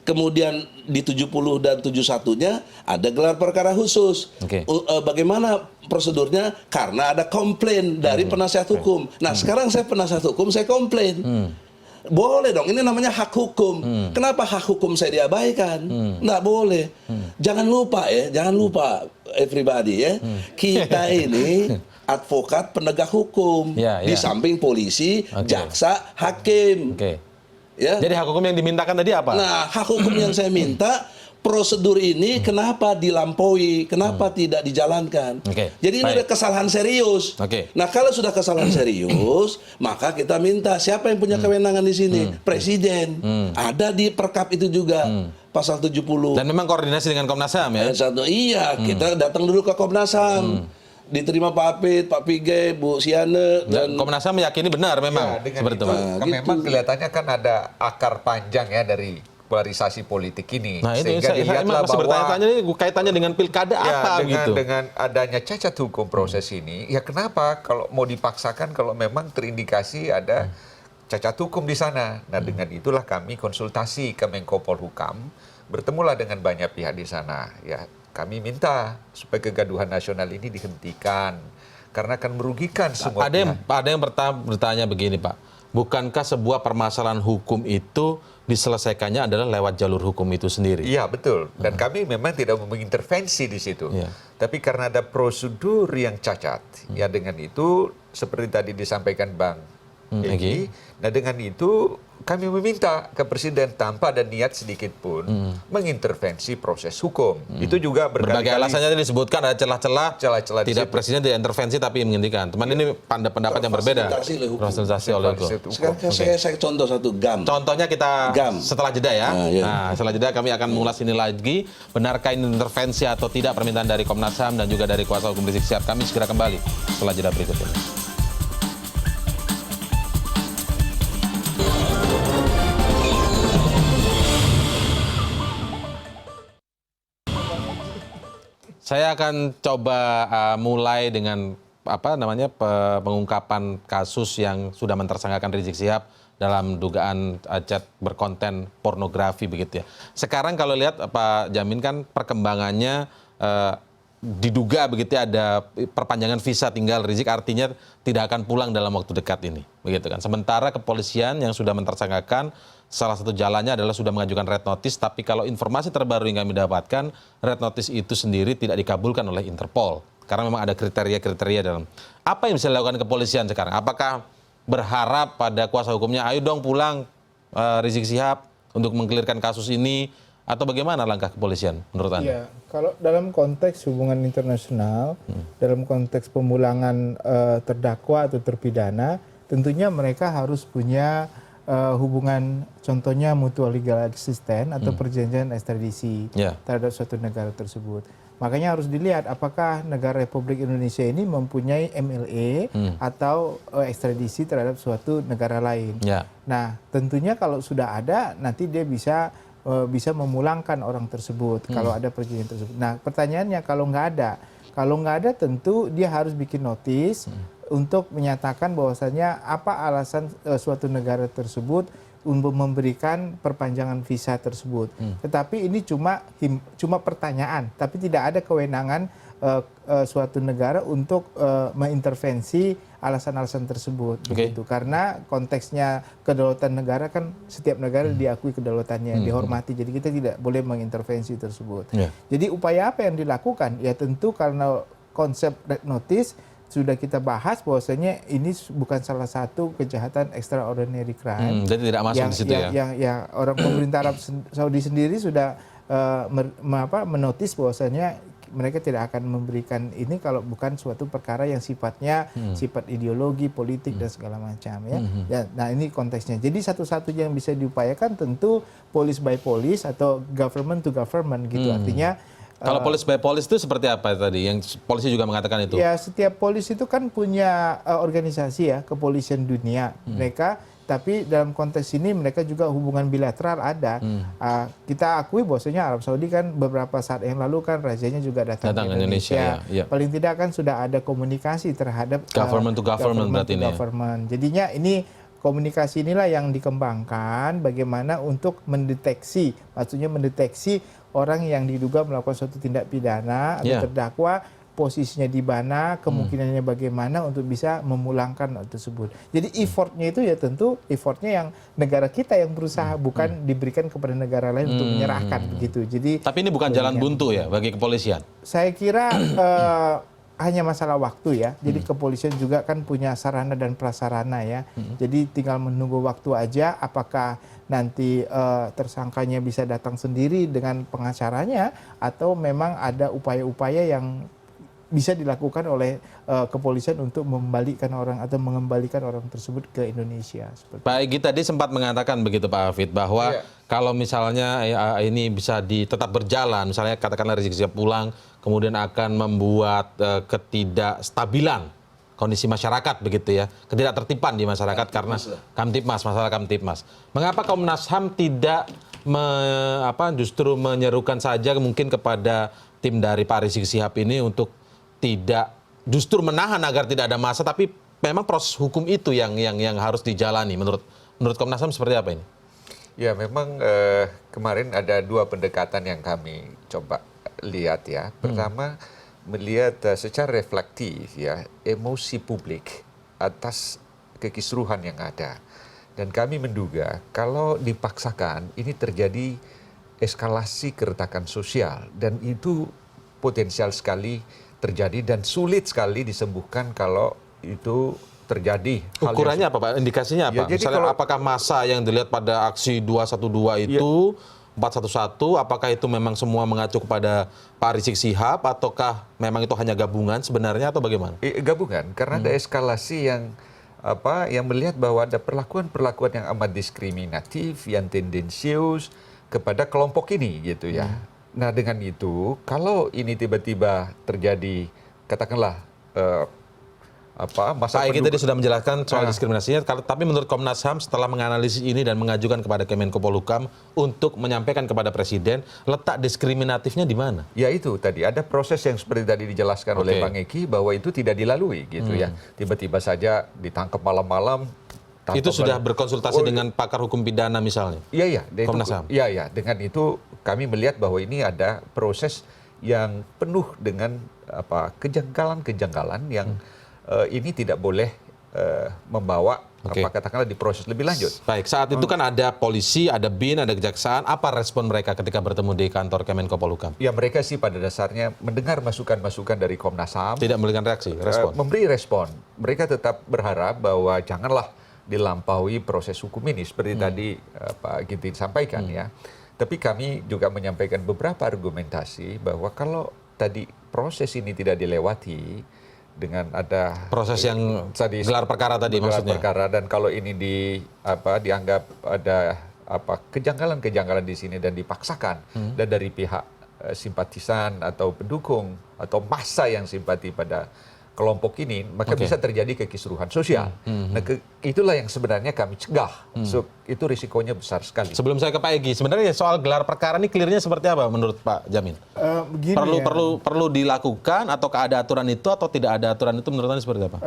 Kemudian di 70 dan 71-nya ada gelar perkara khusus. Oke. Bagaimana prosedurnya? Karena ada komplain dari penasihat hukum. Nah, sekarang saya penasihat hukum, saya komplain. Boleh dong, ini namanya hak hukum. Kenapa hak hukum saya diabaikan? Nggak boleh. Jangan lupa everybody ya. Kita ini advokat penegak hukum. Ya, Di ya. samping polisi, Oke. jaksa, hakim. Oke. Ya. Jadi hak hukum yang dimintakan tadi apa? Nah, hak hukum yang saya minta, prosedur ini kenapa dilampaui, kenapa tidak dijalankan. Oke, Jadi ini baik. ada kesalahan serius. Oke. Nah, kalau sudah kesalahan serius, maka kita minta siapa yang punya kewenangan di sini? Presiden. Ada di Perkap itu juga. Pasal 70. Dan memang koordinasi dengan Komnas HAM ya. Ayat 1. Iya, kita datang dulu ke Komnas HAM. Diterima Pak Apit, Pak Pige, Bu Siane, Dan Komnas HAM meyakini benar memang Ya, dengan seperti itu. itu, Pak. kan memang kelihatannya kan ada akar panjang ya dari polarisasi politik ini. Nah itu Sehingga saya dilihatlah masih bertanya-tanya ini kaitannya dengan pilkada ya, apa gitu. dengan adanya cacat hukum proses ini, ya kenapa kalau mau dipaksakan kalau memang terindikasi ada cacat hukum di sana. Nah dengan itulah kami konsultasi ke Menko Polhukam, bertemulah dengan banyak pihak di sana. Ya kami minta supaya kegaduhan nasional ini dihentikan karena akan merugikan semua pihak. Ada yang bertanya begini Pak, bukankah sebuah permasalahan hukum itu diselesaikannya adalah lewat jalur hukum itu sendiri? Iya betul. Dan kami memang tidak mau mengintervensi di situ. Iya. Tapi karena ada prosedur yang cacat, ya dengan itu seperti tadi disampaikan Bang Egy, nah dengan itu kami meminta ke Presiden tanpa ada niat sedikit pun mengintervensi proses hukum. Itu juga Berbagai berkali-kali alasannya tadi disebutkan ada celah-celah, Celah-celah di tidak situ. presiden tidak intervensi tapi menghentikan. Teman ini pendapat yang berbeda. Terfasilitasi oleh hukum. Fasilitasi oleh hukum. Sekarang saya contoh satu GAM. Contohnya kita GAM. setelah jeda ya. Ah, iya. Nah, setelah jeda kami akan mengulas ini lagi. Benarkah ini intervensi atau tidak permintaan dari Komnas HAM dan juga dari kuasa hukum Rizik Syihab. Kami segera kembali setelah jeda berikut ini. Saya akan coba mulai dengan pengungkapan kasus yang sudah mentersangkakan Rizik Syihab dalam dugaan chat berkonten pornografi begitu ya. Sekarang kalau lihat Pak Jamin kan perkembangannya diduga begitu ya, ada perpanjangan visa tinggal Rizik, artinya tidak akan pulang dalam waktu dekat ini begitu kan. Sementara kepolisian yang sudah mentersangkakan salah satu jalannya adalah sudah mengajukan red notice, tapi kalau informasi terbaru yang kami dapatkan red notice itu sendiri tidak dikabulkan oleh Interpol Karena memang ada kriteria-kriteria dalam. Apa yang bisa dilakukan kepolisian sekarang? Apakah berharap pada kuasa hukumnya, ayo dong pulang Rizik Syihab untuk mengkelirkan kasus ini, atau bagaimana langkah kepolisian menurut Anda? Iya, kalau dalam konteks hubungan internasional, dalam konteks pemulangan terdakwa atau terpidana, tentunya mereka harus punya hubungan, contohnya mutual legal assistance atau perjanjian ekstradisi terhadap suatu negara tersebut. Makanya harus dilihat apakah negara Republik Indonesia ini mempunyai MLA atau ekstradisi terhadap suatu negara lain. Nah, tentunya kalau sudah ada, nanti dia bisa memulangkan orang tersebut kalau ada perjanjian tersebut. Nah, pertanyaannya kalau nggak ada tentu dia harus bikin notis untuk menyatakan bahwasanya apa alasan suatu negara tersebut untuk memberikan perpanjangan visa tersebut. Tetapi ini cuma pertanyaan, tapi tidak ada kewenangan suatu negara untuk mengintervensi alasan-alasan tersebut. Begitu. Karena konteksnya kedaulatan negara kan setiap negara diakui kedaulatannya, dihormati. Jadi kita tidak boleh mengintervensi tersebut. Jadi upaya apa yang dilakukan? Ya tentu karena konsep red notice sudah kita bahas bahwasanya ini bukan salah satu kejahatan extraordinary crime. Jadi tidak masuk di situ yang orang pemerintah Arab Saudi sendiri sudah menotis bahwasanya mereka tidak akan memberikan ini kalau bukan suatu perkara yang sifatnya sifat ideologi, politik dan segala macam ya. Nah ini konteksnya. Jadi satu-satunya yang bisa diupayakan tentu police by police atau government to government gitu. Artinya kalau police by police itu seperti apa tadi? Yang polisi juga mengatakan itu? Ya, setiap polisi itu kan punya organisasi ya, kepolisian dunia. Mereka, tapi dalam konteks ini mereka juga hubungan bilateral ada. Kita akui bahwasanya Arab Saudi kan beberapa saat yang lalu kan rajanya juga datang ke Indonesia. Paling tidak kan sudah ada komunikasi terhadap government to government berarti ini. Jadinya ini komunikasi inilah yang dikembangkan bagaimana untuk mendeteksi, maksudnya mendeteksi orang yang diduga melakukan suatu tindak pidana atau terdakwa, posisinya di mana, kemungkinannya bagaimana untuk bisa memulangkan hal tersebut. Jadi effortnya itu ya tentu effortnya yang negara kita yang berusaha, bukan diberikan kepada negara lain untuk menyerahkan begitu. Jadi tapi ini bukan jalan buntu ya bagi kepolisian? Saya kira hanya masalah waktu ya. Jadi kepolisian juga kan punya sarana dan prasarana ya. Jadi tinggal menunggu waktu aja apakah nanti tersangkanya bisa datang sendiri dengan pengacaranya atau memang ada upaya-upaya yang bisa dilakukan oleh kepolisian untuk membalikan orang atau mengembalikan orang tersebut ke Indonesia. Pak Egy tadi sempat mengatakan begitu Pak Hafid bahwa kalau misalnya ini bisa tetap berjalan, misalnya katakanlah Rizik Syihab pulang, kemudian akan membuat ketidakstabilan kondisi masyarakat begitu ya, ketidaktertiban di masyarakat karena Kamtibmas, masalah Kamtibmas. Mengapa Komnas HAM tidak justru menyerukan saja mungkin kepada tim dari Pak Rizik Syihab ini untuk tidak justru menahan agar tidak ada massa, tapi memang proses hukum itu yang harus dijalani menurut Komnas HAM seperti apa ini? Ya memang kemarin ada dua pendekatan yang kami coba lihat ya. Pertama melihat secara reflektif ya emosi publik atas kekisruhan yang ada, dan kami menduga kalau dipaksakan ini terjadi eskalasi keretakan sosial dan itu potensial sekali terjadi dan sulit sekali disembuhkan kalau itu terjadi. Ukurannya apa Pak? Indikasinya apa? Ya, misalnya apakah massa yang dilihat pada aksi 212 itu 411, apakah itu memang semua mengacu kepada Pak Rizik Syihab ataukah memang itu hanya gabungan sebenarnya atau bagaimana? Gabungan, karena ada eskalasi yang melihat bahwa ada perlakuan-perlakuan yang amat diskriminatif, yang tendensius kepada kelompok ini gitu ya. Nah dengan itu, kalau ini tiba-tiba terjadi, katakanlah Pak Egy tadi sudah menjelaskan soal diskriminasinya, tapi menurut Komnas HAM setelah menganalisis ini dan mengajukan kepada Kemenko Polhukam untuk menyampaikan kepada Presiden, letak diskriminatifnya di mana? Ya itu tadi, ada proses yang seperti tadi dijelaskan oleh Bang Eki bahwa itu tidak dilalui gitu ya. Tiba-tiba saja ditangkap malam-malam. Itu sudah berkonsultasi dengan pakar hukum pidana misalnya? Iya, Komnas HAM? Iya, dengan itu kami melihat bahwa ini ada proses yang penuh dengan kejanggalan-kejanggalan yang ini tidak boleh membawa Oke. katakanlah diproses lebih lanjut. Baik, saat itu kan ada polisi, ada BIN, ada kejaksaan. Apa respon mereka ketika bertemu di kantor Kemenko Polhukam? Ya mereka sih pada dasarnya mendengar masukan-masukan dari Komnas HAM, Tidak memberikan reaksi, respon. memberi respon. Mereka tetap berharap bahwa janganlah dilampaui proses hukum ini seperti tadi Pak Ginting sampaikan ya. Tapi kami juga menyampaikan beberapa argumentasi bahwa kalau tadi proses ini tidak dilewati dengan ada Proses yang tadi gelar perkara tadi gelar maksudnya. perkara, dan kalau ini dianggap ada kejanggalan-kejanggalan di sini dan dipaksakan dan dari pihak simpatisan atau pendukung atau massa yang simpati pada kelompok ini, maka Oke. bisa terjadi kekisruhan sosial. Nah, itulah yang sebenarnya kami cegah. So, itu risikonya besar sekali. Sebelum saya ke Pak Egy, sebenarnya soal gelar perkara ini clear-nya seperti apa menurut Pak Jamin? Begini ya. Perlu dilakukan atau ada aturan itu atau tidak ada aturan itu menurut Anda seperti apa?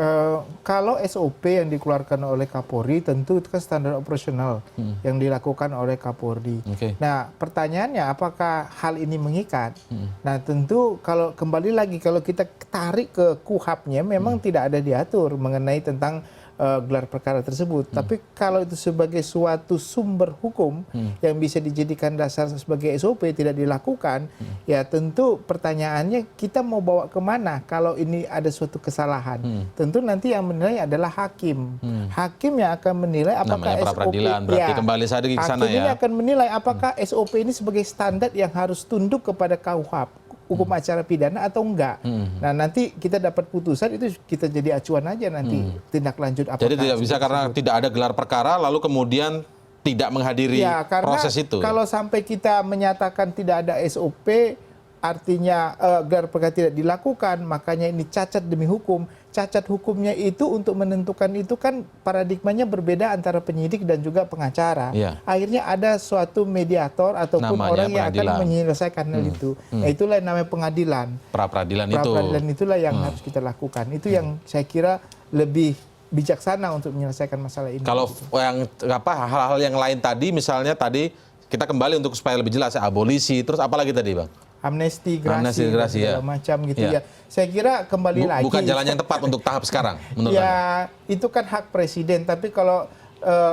Kalau SOP yang dikeluarkan oleh Kapolri tentu itu kan standar operasional yang dilakukan oleh Kapolri. Oke. Nah, pertanyaannya apakah hal ini mengikat? Nah, tentu kalau kembali lagi kalau kita tarik ke KUHAP-nya memang tidak ada diatur mengenai tentang gelar perkara tersebut. Tapi kalau itu sebagai suatu sumber hukum yang bisa dijadikan dasar sebagai SOP tidak dilakukan, ya tentu pertanyaannya kita mau bawa kemana kalau ini ada suatu kesalahan. Tentu nanti yang menilai adalah hakim. Hakim yang akan menilai apakah Namanya pra SOP. peradilan, berarti kembali saja ke sana Hakim ini ya. akan menilai apakah SOP ini sebagai standar yang harus tunduk kepada KUHAP. Hukum acara pidana atau enggak. Nah, nanti kita dapat putusan itu kita jadi acuan aja nanti tindak lanjut apakah. Jadi tidak bisa karena tidak ada gelar perkara lalu kemudian tidak menghadiri ya, karena proses itu. kalau sampai kita menyatakan tidak ada SOP artinya gelar perkara tidak dilakukan, makanya ini cacat demi hukum. Cacat hukumnya itu untuk menentukan itu kan paradigmanya berbeda antara penyidik dan juga pengacara. Iya. Akhirnya ada suatu mediator ataupun Namanya orang yang pengadilan. akan menyelesaikan hal itu. Nah, itulah yang namanya pengadilan. Pra peradilan itu. Pra-peradilan itulah yang harus kita lakukan. Itu yang saya kira lebih bijaksana untuk menyelesaikan masalah ini. Kalau yang hal-hal yang lain tadi misalnya tadi kita kembali untuk supaya lebih jelas ya, abolisi terus apalagi tadi Bang? Amnesti, Amnesti, gerasi, gerasi, segala ya. macam gitu Ya. ya. Saya kira kembali lagi. Bukan jalan yang tepat untuk tahap sekarang menurut Anda? Ya, itu kan hak presiden. Tapi kalau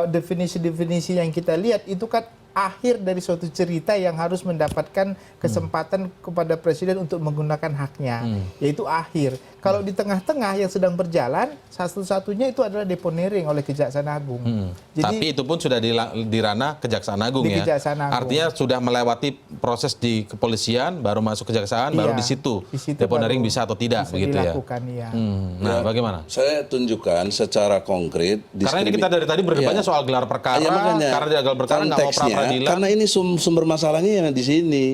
definisi-definisi yang kita lihat itu kan akhir dari suatu cerita yang harus mendapatkan kesempatan kepada presiden untuk menggunakan haknya, yaitu akhir. Kalau di tengah-tengah yang sedang berjalan, satu-satunya itu adalah deponering oleh Kejaksaan Agung. Tapi itu pun sudah di ranah Kejaksaan Agung Di ya. Kejaksaan Agung. Artinya sudah melewati proses di kepolisian, baru masuk Kejaksaan, baru Iya, di situ di situ deponering baru bisa atau tidak bisa begitu ya. dilakukan, ya. Nah, bagaimana? Saya tunjukkan secara konkret. Karena ini kita dari tadi berdebatnya soal gelar perkara, Ya, makanya, karena dia gelar perkara nggak mau pra konteksnya, peradilan. karena ini sumber masalahnya yang di sini,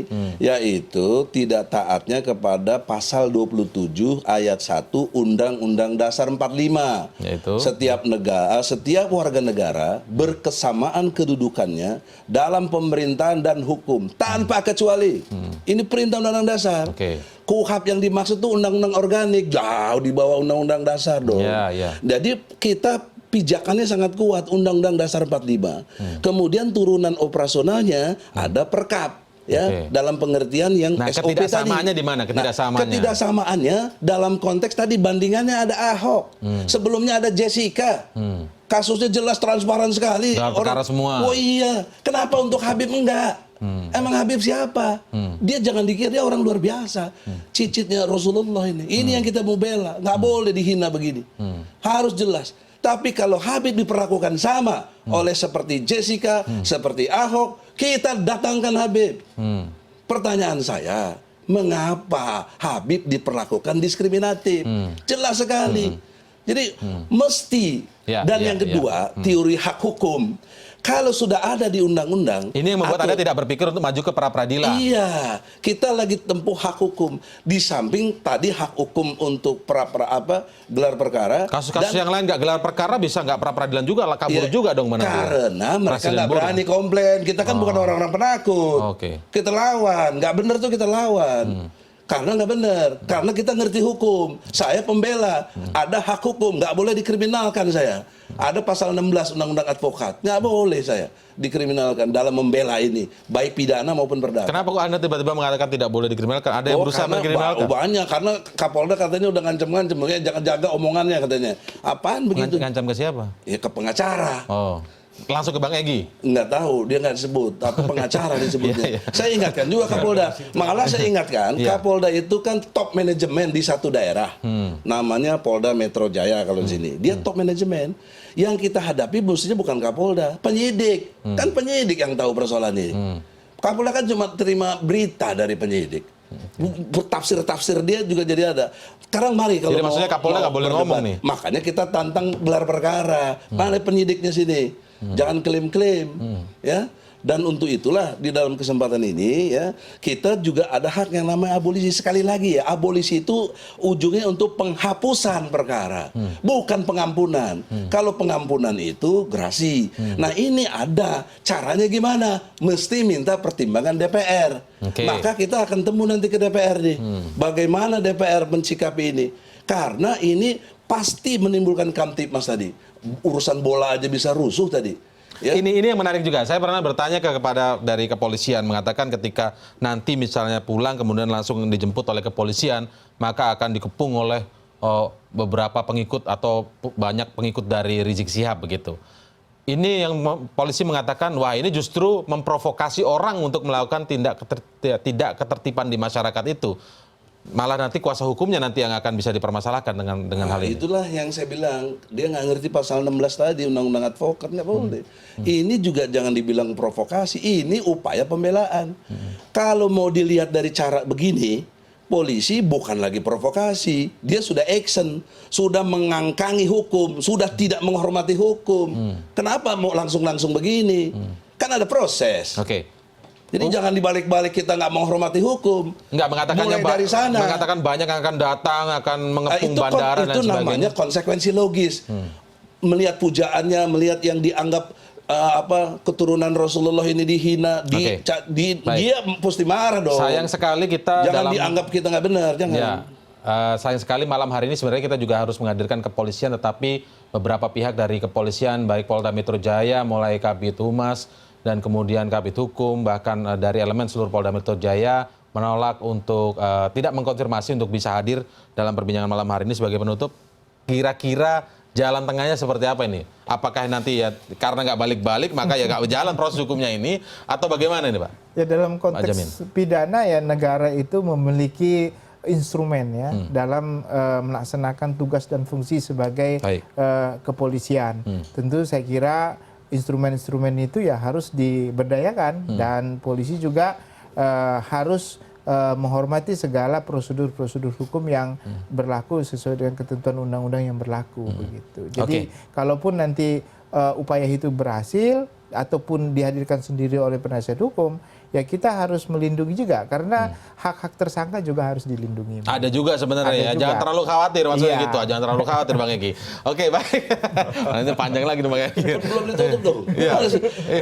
yaitu tidak taatnya kepada pasal 27 ayat 1 Undang-Undang Dasar 45. Yaitu? Setiap warga negara berkesamaan kedudukannya dalam pemerintahan dan hukum tanpa kecuali. Ini perintah Undang-Undang Dasar. Oke. KUHAP yang dimaksud itu undang-undang organik, jauh di bawah Undang-Undang Dasar dong. Ya, ya. Jadi kita pijakannya sangat kuat Undang-Undang Dasar 45. Kemudian turunan operasionalnya ada Perkap. Ya, Oke. dalam pengertian yang Nah, SOP ketidaksamaannya tadi. di mana ketidaksamaannya? Ketidaksamaannya dalam konteks tadi bandingannya ada Ahok, sebelumnya ada Jessica. Kasusnya jelas transparan sekali. Gelar perkara semua. Oh iya, kenapa untuk Habib enggak? Emang Habib siapa? Dia jangan dikira dia orang luar biasa. Cicitnya Rasulullah ini. Ini yang kita mau bela. Nggak boleh dihina begini. Harus jelas. Tapi kalau Habib diperlakukan sama oleh seperti Jessica, seperti Ahok, kita datangkan Habib. Pertanyaan saya, mengapa Habib diperlakukan diskriminatif? Jelas sekali. Jadi mesti. Ya, Dan ya, yang kedua, teori hak hukum. Kalau sudah ada di undang-undang, Ini yang membuat atau- Anda tidak berpikir untuk maju ke pra peradilan. Iya, kita lagi tempuh hak hukum. Di samping tadi hak hukum untuk gelar perkara. Kasus-kasus dan- yang lain nggak gelar perkara bisa nggak pra peradilan juga, lah kabur Iya, juga dong mana dia. Karena mereka Presiden nggak buruk. berani komplain. Kita kan bukan orang-orang penakut. Oke. Kita lawan, nggak benar tuh kita lawan. Karena nggak benar, karena kita ngerti hukum. Saya pembela, ada hak hukum, nggak boleh dikriminalkan saya. Ada pasal 16 Undang-Undang Advokat, nggak boleh saya dikriminalkan dalam membela ini, baik pidana maupun perdata. Kenapa kok Anda tiba-tiba mengatakan tidak boleh dikriminalkan? Ada yang berusaha karena mengkriminalkan? banyak, karena Kapolda katanya udah ngancem-ngancem, makanya jangan jaga omongannya katanya. Apaan begitu? Ngancam ke siapa? Ya ke pengacara. Oh, langsung ke Bang Egy? Nggak tahu, dia nggak disebut, tapi pengacara disebutnya. Iya, iya. Saya ingatkan juga Kapolda, malah saya ingatkan, Iya. Kapolda itu kan top manajemen di satu daerah, namanya Polda Metro Jaya kalau di sini. Dia top manajemen. Yang kita hadapi mestinya bukan Kapolda, penyidik. Kan penyidik yang tahu persoalan ini. Kapolda kan cuma terima berita dari penyidik. Tafsir-tafsir dia juga jadi ada. Sekarang mari kalau Jadi maksudnya Kapolda nggak boleh berdebat. ngomong nih? Makanya kita tantang gelar perkara. Mana penyidiknya sini? Jangan klaim-klaim, ya. Dan untuk itulah di dalam kesempatan ini ya kita juga ada hak yang namanya abolisi. Sekali lagi ya, abolisi itu ujungnya untuk penghapusan perkara, bukan pengampunan. Kalau pengampunan itu gerasi. Nah ini ada caranya gimana? Mesti minta pertimbangan DPR. Oke. Maka kita akan temu nanti ke DPR nih. Bagaimana DPR mencikapi ini? Karena ini pasti menimbulkan kamtipmas tadi. Urusan bola aja bisa rusuh tadi. Ya. Ini yang menarik juga. Saya pernah bertanya kepada dari kepolisian mengatakan ketika nanti misalnya pulang kemudian langsung dijemput oleh kepolisian maka akan dikepung oleh beberapa pengikut atau banyak pengikut dari Rizik Syihab begitu. Ini yang polisi mengatakan wah ini justru memprovokasi orang untuk melakukan tidak ketertiban di masyarakat itu. Malah nanti kuasa hukumnya nanti yang akan bisa dipermasalahkan dengan hal ini. Itulah yang saya bilang, dia nggak ngerti pasal 16 tadi Undang-Undang Advokat, nggak boleh. Ini juga jangan dibilang provokasi, ini upaya pembelaan. Kalau mau dilihat dari cara begini, polisi bukan lagi provokasi, dia sudah action, sudah mengangkangi hukum, sudah tidak menghormati hukum. Kenapa mau langsung-langsung begini? Kan ada proses. Oke. Jadi jangan dibalik-balik kita nggak menghormati hukum. Nggak mengatakannya mulai dari sana. Mengatakan banyak yang akan datang, akan mengepung bandara dan itu sebagainya. namanya konsekuensi logis. Melihat pujaannya, melihat yang dianggap keturunan Rasulullah ini dihina, Oke. dia mesti marah dong. Sayang sekali kita jangan dianggap kita nggak benar, jangan. Ya, sayang sekali malam hari ini sebenarnya kita juga harus menghadirkan kepolisian, tetapi beberapa pihak dari kepolisian, baik Polda Metro Jaya, mulai Kabid Humas, dan kemudian Kabid Hukum, bahkan dari elemen seluruh Polda Metro Jaya, menolak untuk tidak mengkonfirmasi untuk bisa hadir dalam perbincangan malam hari ini. Sebagai penutup, kira-kira jalan tengahnya seperti apa ini? Apakah nanti ya karena nggak balik-balik, maka ya nggak berjalan proses hukumnya ini, atau bagaimana ini Pak? Ya dalam konteks pidana ya negara itu memiliki instrumen ya dalam melaksanakan tugas dan fungsi sebagai kepolisian. Tentu saya kira instrumen-instrumen itu ya harus diberdayakan dan polisi juga harus menghormati segala prosedur-prosedur hukum yang berlaku sesuai dengan ketentuan undang-undang yang berlaku begitu. Jadi kalaupun nanti upaya itu berhasil ataupun dihadirkan sendiri oleh penasihat hukum, ya kita harus melindungi juga karena hak-hak tersangka juga harus dilindungi. Ada juga sebenarnya ya, jangan terlalu khawatir maksudnya gitu, jangan terlalu khawatir Bang Egy. Oke baik, nanti panjang lagi Bang Egy. Belum ditutup dong.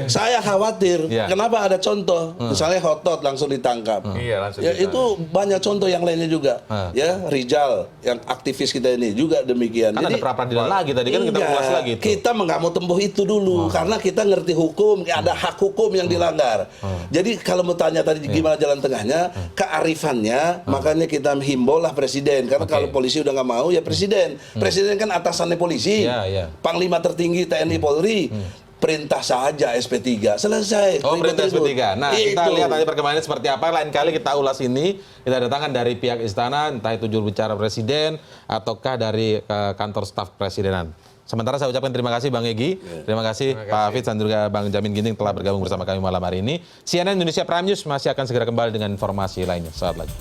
Saya khawatir, kenapa ada contoh, misalnya Hotot langsung ditangkap. Iya, langsung Ya ditangkap. itu banyak contoh yang lainnya juga. Ya Rijal yang aktivis kita ini juga demikian. Kan ada pra-peradilan lagi tadi kan kita ulas lagi itu. Kita nggak mau tempuh itu dulu karena kita ngerti hukum, ada hak hukum yang dilanggar. Jadi kalau mau tanya tadi gimana jalan tengahnya, kearifannya, makanya kita himbau lah presiden. Karena kalau polisi udah nggak mau, ya presiden. Presiden kan atasannya polisi, Panglima tertinggi TNI Polri. Perintah saja SP3, selesai. Oh, perintah SP3. Nah, kita Itu. lihat nanti perkembangannya seperti apa. Lain kali kita ulas ini, kita datangkan dari pihak istana, entah itu juru bicara presiden, ataukah dari kantor staf presidenan. Sementara saya ucapkan terima kasih Bang Egy, terima kasih Pak Hafidz dan juga Bang Jamin Ginting telah bergabung bersama kami malam hari ini. CNN Indonesia Prime News masih akan segera kembali dengan informasi lainnya. Saat lagi.